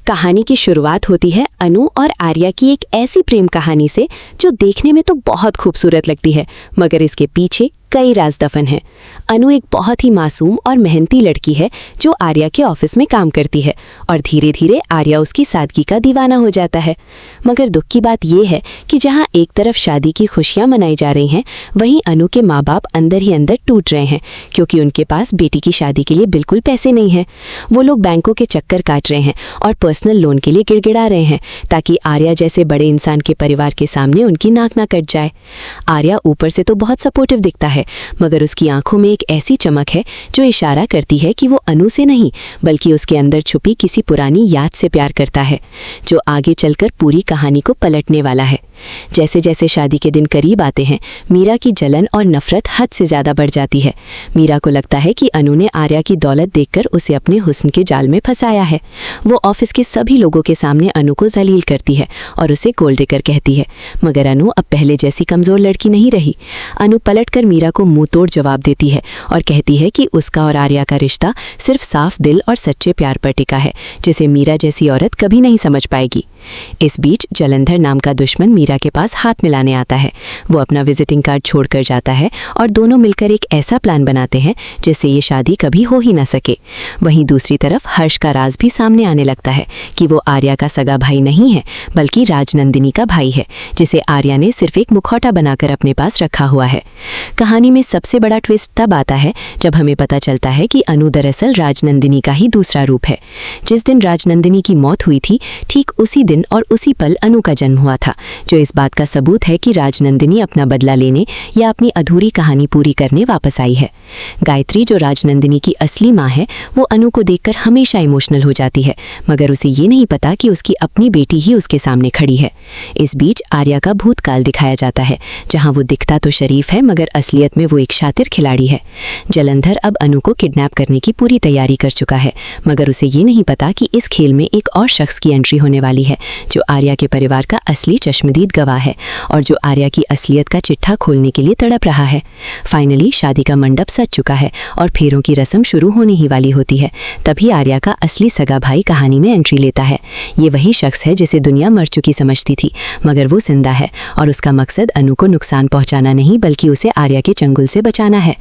कहानी की शुरुआत होती है अनु और आर्या की एक ऐसी प्रेम कहानी से जो देखने में तो बहुत खूबसूरत लगती है, मगर इसके पीछे कई राज दफन हैं। अनु एक बहुत ही मासूम और मेहनती लड़की है जो आर्या के ऑफिस में काम करती है और धीरे धीरे आर्या उसकी सादगी का दीवाना हो जाता है। मगर दुख की बात यह है कि जहां एक तरफ शादी की खुशियां मनाई जा रही हैं, वहीं अनु के माँ बाप अंदर ही अंदर टूट रहे हैं क्योंकि उनके पास बेटी की शादी के लिए बिल्कुल पैसे नहीं हैं। वो लोग बैंकों के चक्कर काट रहे हैं और पर्सनल लोन के लिए गिड़गिड़ा रहे हैं ताकि आर्या जैसे बड़े इंसान के परिवार के सामने उनकी नाक ना कट जाए। आर्या ऊपर से तो बहुत सपोर्टिव दिखता है, मगर उसकी आंखों में एक ऐसी चमक है जो इशारा करती है कि वो अनु से नहीं बल्कि उसके अंदर छुपी किसी पुरानी याद से प्यार करता है, जो आगे चलकर पूरी कहानी को पलटने वाला है। जैसे जैसे शादी के दिन करीब आते हैं, मीरा की जलन और नफरत हद से ज्यादा बढ़ जाती है। मीरा को लगता है कि अनु ने आर्या की दौलत देखकर उसे अपने हुस्न के जाल में फंसाया है। वो ऑफिस के सभी लोगों के सामने अनु को जलील करती है और उसे गोल्ड डिगर कहती है, मगर अनु अब पहले जैसी कमजोर लड़की नहीं रही। अनु पलटकर मीरा को मुंह तोड़ जवाब देती है और कहती है कि उसका और आर्या का रिश्ता सिर्फ साफ दिल और सच्चे प्यार पर टिका है, जिसे मीरा जैसी औरत कभी नहीं समझ पाएगी। इस बीच जलंधर नाम का दुश्मन मीरा के पास हाथ मिलाने आता है। वो अपना विजिटिंग कार्ड छोड़कर जाता है और दोनों मिलकर एक ऐसा प्लान बनाते हैं जिससे ये शादी कभी हो ही ना सके। वहीं दूसरी तरफ हर्ष का राज भी सामने आने लगता है कि वो आर्या का सगा भाई नहीं है बल्कि राजनंदिनी का भाई है, जिसे आर्या ने सिर्फ एक मुखौटा बनाकर अपने पास रखा हुआ है। कहानी में सबसे बड़ा ट्विस्ट तब आता है जब हमें पता चलता है कि अनु दरअसल राजनंदिनी का ही दूसरा रूप है। जिस दिन राजनंदिनी की मौत हुई थी, ठीक उसी दिन और उसी पल अनु का जन्म हुआ था, जो इस बात का सबूत है कि राजनंदिनी अपना बदला लेने या अपनी अधूरी कहानी पूरी करने वापस आई है। गायत्री, जो राजनंदिनी की असली माँ है, वो अनु को देखकर हमेशा इमोशनल हो जाती है, मगर उसे ये नहीं पता कि उसकी अपनी बेटी ही उसके सामने खड़ी है। इस बीच आर्या का भूतकाल दिखाया जाता है, जहाँ वो दिखता तो शरीफ है मगर असलियत में वो एक शातिर खिलाड़ी है। जलंधर अब अनु को किडनैप करने की पूरी तैयारी कर चुका है, मगर उसे ये नहीं पता कि इस खेल में एक और शख्स की एंट्री होने वाली है जो आर्या के परिवार का असली चश्मदीद गवाह है और जो आर्या की असलियत का चिट्ठा खोलने के लिए तड़प रहा है। फाइनली शादी का मंडप सज चुका है और फेरों की रस्म शुरू होने ही वाली होती है। तभी आर्या का असली सगा भाई कहानी में एंट्री लेता है। ये वही शख्स है जिसे दुनिया मर चुकी समझती थी, मगर वो जिंदा है और उसका मकसद अनु को नुकसान पहुंचाना नहीं बल्कि उसे आर्या के चंगुल से बचाना है।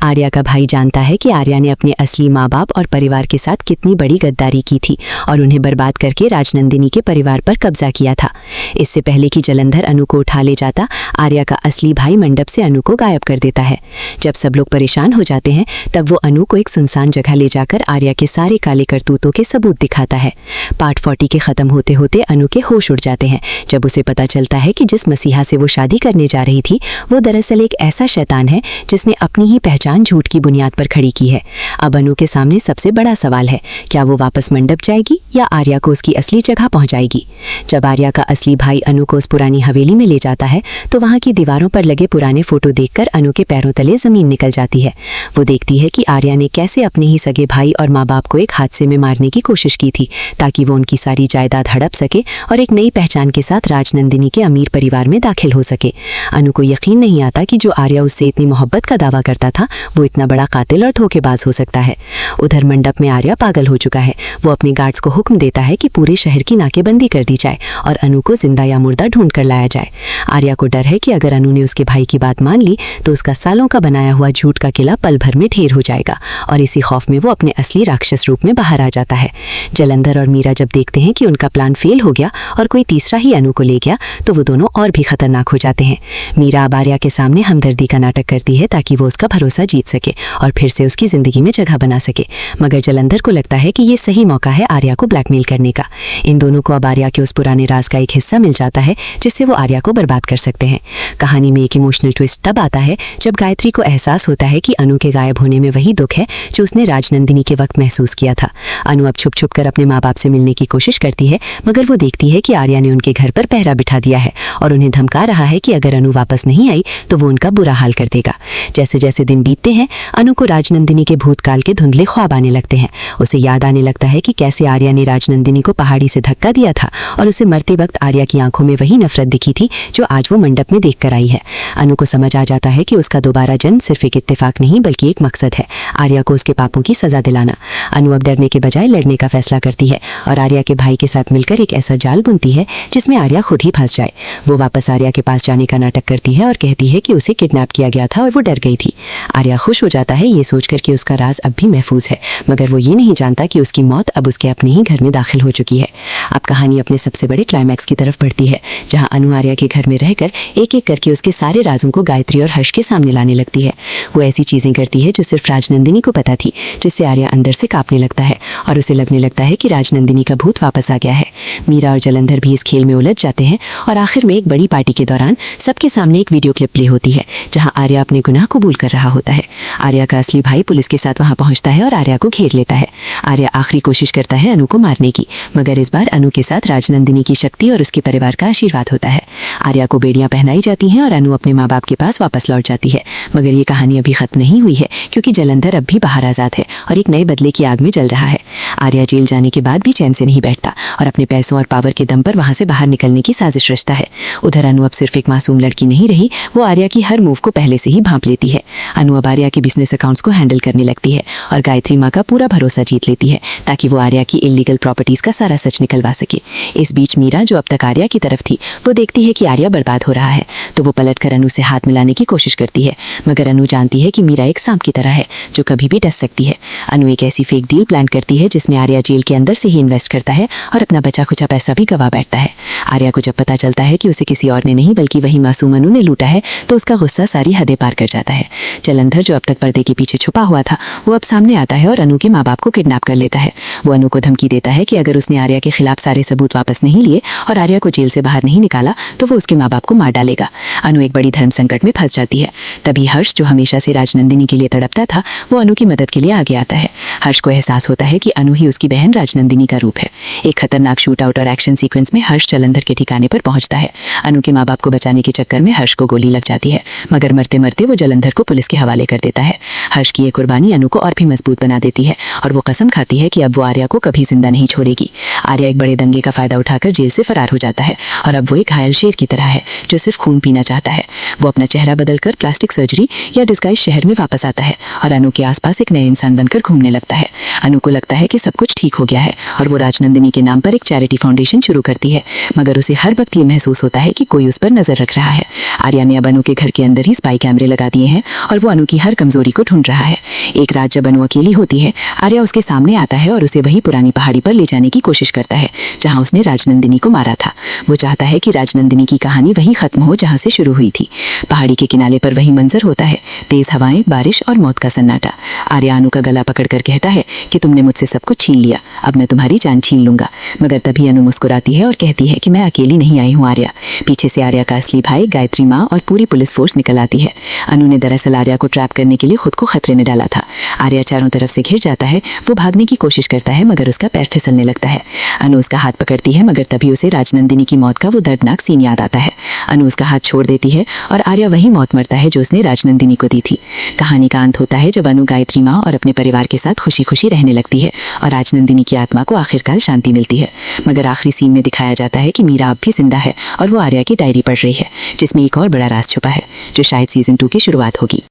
आर्या का भाई जानता है कि आर्या ने अपने असली माँ बाप और परिवार के साथ कितनी बड़ी गद्दारी की थी और उन्हें बर्बाद करके राजनंदिनी के परिवार पर कब्जा किया था। इससे पहले कि जलंधर अनु को उठा ले जाता, आर्या का असली भाई मंडप से अनु को गायब कर देता है। जब सब लोग परेशान हो जाते हैं, तब वो अनु को एक सुनसान जगह ले जाकर आर्या के सारे काले करतूतों के सबूत दिखाता है। पार्ट 40 के खत्म होते होते अनु के होश उड़ जाते हैं जब उसे पता चलता है कि जिस मसीहा से वो शादी करने जा रही थी, वो दरअसल एक ऐसा शैतान है जिसने अपनी ही पहचान झूठ की बुनियाद पर खड़ी की है। अब अनु के सामने सबसे बड़ा सवाल है, क्या वो वापस मंडप जाएगी या आर्या को उसकी असली जगह पहुंचाएगी। जब आर्या का असली भाई अनु को उस पुरानी हवेली में ले जाता है तो वहां की दीवारों पर लगे पुराने फोटो देखकर अनु के पैरों तले जमीन निकल जाती है। वो देखती है कि आर्या ने कैसे अपने ही सगे भाई और माँ बाप को एक हादसे में मारने की कोशिश की थी ताकि वो उनकी सारी जायदाद हड़प सके और एक नई पहचान के साथ राजनंदिनी के अमीर परिवार में दाखिल हो सके। अनु को यकीन नहीं आता कि जो आर्या उससे इतनी मोहब्बत का दावा करता था, वो इतना बड़ा कातिल और धोखेबाज हो सकता है। उधर मंडप में आर्या पागल हो चुका है। वो अपने गार्ड्स को हुक्म देता है कि पूरे शहर की नाकेबंदी कर दी जाए और अनु को जिंदा या मुर्दा ढूंढ कर लाया जाए। आर्या को डर है कि अगर अनु ने उसके भाई की बात मान ली तो उसका सालों का बनाया हुआ झूठ का किला पल भर में ढेर हो जाएगा और इसी खौफ में वो अपने असली राक्षस रूप में बाहर आ जाता है। जलंधर और मीरा जब देखते हैं कि उनका प्लान फेल हो गया और कोई तीसरा ही अनु को ले गया, तो वो दोनों और भी खतरनाक हो जाते हैं। मीरा अब आर्या के सामने हमदर्दी का नाटक करती है ताकि वो उसका भरोसा जीत सके और फिर से उसकी जिंदगी में जगह बना सके, मगर जलंधर को लगता है कि ये सही मौका है आर्या को ब्लैकमेल करने का। इन दोनों को अब आर्या के उस पुराने राज का एक हिस्सा मिल जाता है जिससे वो आर्या को बर्बाद कर सकते हैं। कहानी में एक इमोशनल ट्विस्ट तब आता है जब गायत्री को एहसास होता है कि अनु के गायब होने में वही दुख है जो उसने राजनंदिनी के वक्त महसूस किया था। अनु अब छुप छुप कर अपने माँ बाप से मिलने की कोशिश करती है, मगर वो देखती है कि आर्या ने उनके घर पर पहरा बिठा दिया है और उन्हें धमका रहा है कि अगर अनु वापस नहीं आई तो वो उनका बुरा हाल कर देगा। जैसे जैसे दिन बीतते हैं, अनु को राजनंदिनी के भूतकाल के धुंधले ख्वाब आने लगते हैं। उसे याद आने लगता है कि कैसे आर्या ने राजनंदिनी को पहाड़ी से धक्का दिया था और उसे मरते वक्त आर्या की आंखों में वही नफरत दिखी थी जो आज वो मंडप में देखकर आई है। अनु को समझ आ जाता है कि उसका दोबारा जन्म सिर्फ एक इत्तेफाक नहीं बल्कि एक मकसद है, आर्या को उसके पापों की सजा दिलाना। अनु अब डरने के बजाय लड़ने का फैसला करती है और आर्या के भाई के साथ मिलकर एक ऐसा जाल बुनती है जिसमें आर्या खुद ही फंस जाए। वो वापस आर्या के पास जाने का नाटक करती है और कहती है कि उसे किडनैप किया गया था और वो डर गई थी। आर्या खुश हो जाता है ये सोचकर कि उसका राज अब भी महफूज है, मगर वो ये नहीं जानता कि उसकी मौत अब उसके अपने ही घर में दाखिल हो चुकी है। अब कहानी अपने सबसे बड़े क्लाइमैक्स की तरफ बढ़ती है, जहां अनु आर्या के घर में रहकर एक एक करके उसके सारे राजों को गायत्री और हर्ष के सामने लाने लगती है। वो ऐसी चीजें करती है जो सिर्फ राजनंदिनी को पता थी, जिससे आर्या अंदर से कांपने लगता है और उसे लगने लगता है कि राजनंदिनी का भूत वापस आ गया है। मीरा और जलंधर भी इस खेल में उलझ जाते हैं और आखिर में एक बड़ी पार्टी के दौरान सबके सामने एक वीडियो क्लिप प्ले होती है जहां आर्या अपने गुनाह कबूल कर रहा होता है। आर्या का असली भाई पुलिस के साथ वहां पहुंचता है और आर्या को घेर लेता है। आर्या आखिरी कोशिश करता है अनु को मारने की, मगर इस बार अनु के साथ राजनंदिनी की शक्ति और उसके परिवार का आशीर्वाद होता है। आर्या को बेड़ियां पहनाई जाती हैं और अनु अपने माँ बाप के पास वापस लौट जाती है। मगर ये कहानी अभी खत्म नहीं हुई है, क्योंकि जलंधर अब भी बाहर आजाद है और एक नए बदले की आग में जल रहा है। आर्या जेल जाने के बाद भी चैन से नहीं बैठता और अपने पैसों और पावर के दम पर वहां से बाहर निकलने की साजिश रचता है। उधर अनु अब सिर्फ एक मासूम लड़की नहीं रही, वो आर्या की हर मूव को पहले से ही भांप लेती है। अनु अब आर्या के बिजनेस अकाउंट्स को हैंडल करने लगती है और गायत्री माँ का पूरा भरोसा जीत लेती है ताकि वो आर्या की इलीगल प्रॉपर्टीज का सारा सच निकलवा सके। इस बीच मीरा, जो अब तक आर्या की तरफ थी, वो देखती है कि आर्या बर्बाद हो रहा है, तो वो पलटकर अनु से हाथ मिलाने की कोशिश करती है, मगर अनु जानती है कि मीरा एक सांप की तरह है जो कभी भी डस सकती है। अनु एक ऐसी फेक डील प्लान करती है जिसमें आर्या जेल के अंदर से ही इन्वेस्ट करता है और अपना बचा खुचा पैसा भी गवा बैठता है। आर्या को जब पता चलता है कि उसे किसी और ने नहीं बल्कि वही मासूम अनु ने लूटा है, तो उसका गुस्सा सारी हदें पार कर जाता है। जलंधर, जो अब तक पर्दे के पीछे छुपा हुआ था, वो अब सामने आता है और अनु के माँ बाप को किडनैप कर लेता है। वो अनु को धमकी देता है कि अगर उसने आर्या के खिलाफ सारे सबूत वापस नहीं लिए और आर्या को जेल से बाहर नहीं निकाला तो वो उसके माँ बाप को मार डालेगा। अनु एक बड़ी धर्म संकट में फंस जाती है। तभी हर्ष, जो हमेशा से राजनंदिनी के लिए तड़पता था, वो अनु की मदद के लिए आगे आता है। हर्ष को एहसास होता है कि अनु ही उसकी बहन राजनंदिनी का रूप है। एक खतरनाक शूट आउट और एक्शन सीक्वेंस में हर्ष जलंधर के ठिकाने पर पहुंचता है। अनु के माँ बाप को बचाने के चक्कर में हर्ष को गोली लग जाती है, मगर मरते मरते वो जलंधर को पुलिस के हवाले कर देता है। हर्ष की ये कुर्बानी अनु को और भी मजबूत बना देती है और वो कसम खाती है कि अब वो आर्या को कभी जिंदा नहीं छोड़ेगी। आर्या एक बड़े दंगे का फायदा उठाकर जेल से फरार हो जाता है और अब वो एक घायल शेर की तरह है जो सिर्फ खून पीना चाहता है। वो अपना चेहरा बदलकर प्लास्टिक सर्जरी या डिस्गाइज शहर में वापस आता है और अनु के आसपास एक नए इंसान बनकर घूमने लगता है। अनु को लगता है कि सब कुछ ठीक हो गया है और वो राजनंदिनी के नाम पर एक चैरिटी फाउंडेशन शुरू करती है, मगर उसे हर वक्त ये महसूस होता है कि कोई उस पर नजर रख रहा है। आर्या ने अब अनु के घर के अंदर ही स्पाई कैमरे लगा दिए हैं और वो अनु की हर कमजोरी को ढूंढ रहा है। एक रात जब अनु अकेली होती है, आर्या उसके सामने आता है और उसे वही पुरानी पहाड़ी पर ले जाने की कोशिश करता है जहां उसने राजनंदिनी को मारा था। वो चाहता है कि राजनंदिनी की कहानी वही खत्म हो जहां से शुरू हुई थी। पहाड़ी के किनारे पर वही मंजर होता है, तेज हवाएं, बारिश और मौत का सन्नाटा। आर्या अनु का गला पकड़कर कहता है कि तुमने मुझसे सब कुछ छीन लिया, अब मैं तुम्हारी जान छीन लूंगा। मगर तभी अनु मुस्कुराती है और कहती है कि मैं अकेली नहीं आई हूँ आर्या। पीछे से आर्या का असली भाई, गायत्री माँ और पूरी पुलिस फोर्स निकल आती है। अनु ने दरअसल आर्या को ट्रैप करने के लिए खुद को खतरे में डाला था। आर्या चारों तरफ से घिर जाता है। वो भागने की कोशिश करता है मगर उसका पैर फिसलने लगता है। अनु उसका हाथ पकड़ती है, मगर तभी उसे राजनंदिनी की मौत का वो दर्दनाक सीन याद आता है। अनु उसका हाथ छोड़ देती है और आर्या वही मौत मरता है जो उसने राजनंदिनी को दी थी। कहानी का अंत होता है जब अनु गायत्री माँ और अपने परिवार के साथ खुशी खुशी रहने लगती है और राजनंदिनी की आत्मा को आखिरकार शांति मिलती है। मगर आखिरी सीन में दिखाया जाता है कि मीरा अब भी जिंदा है और वो आर्या की डायरी पढ़ रही है जिसमें एक और बड़ा राज छुपा है जो शायद सीजन 2 की शुरुआत होगी।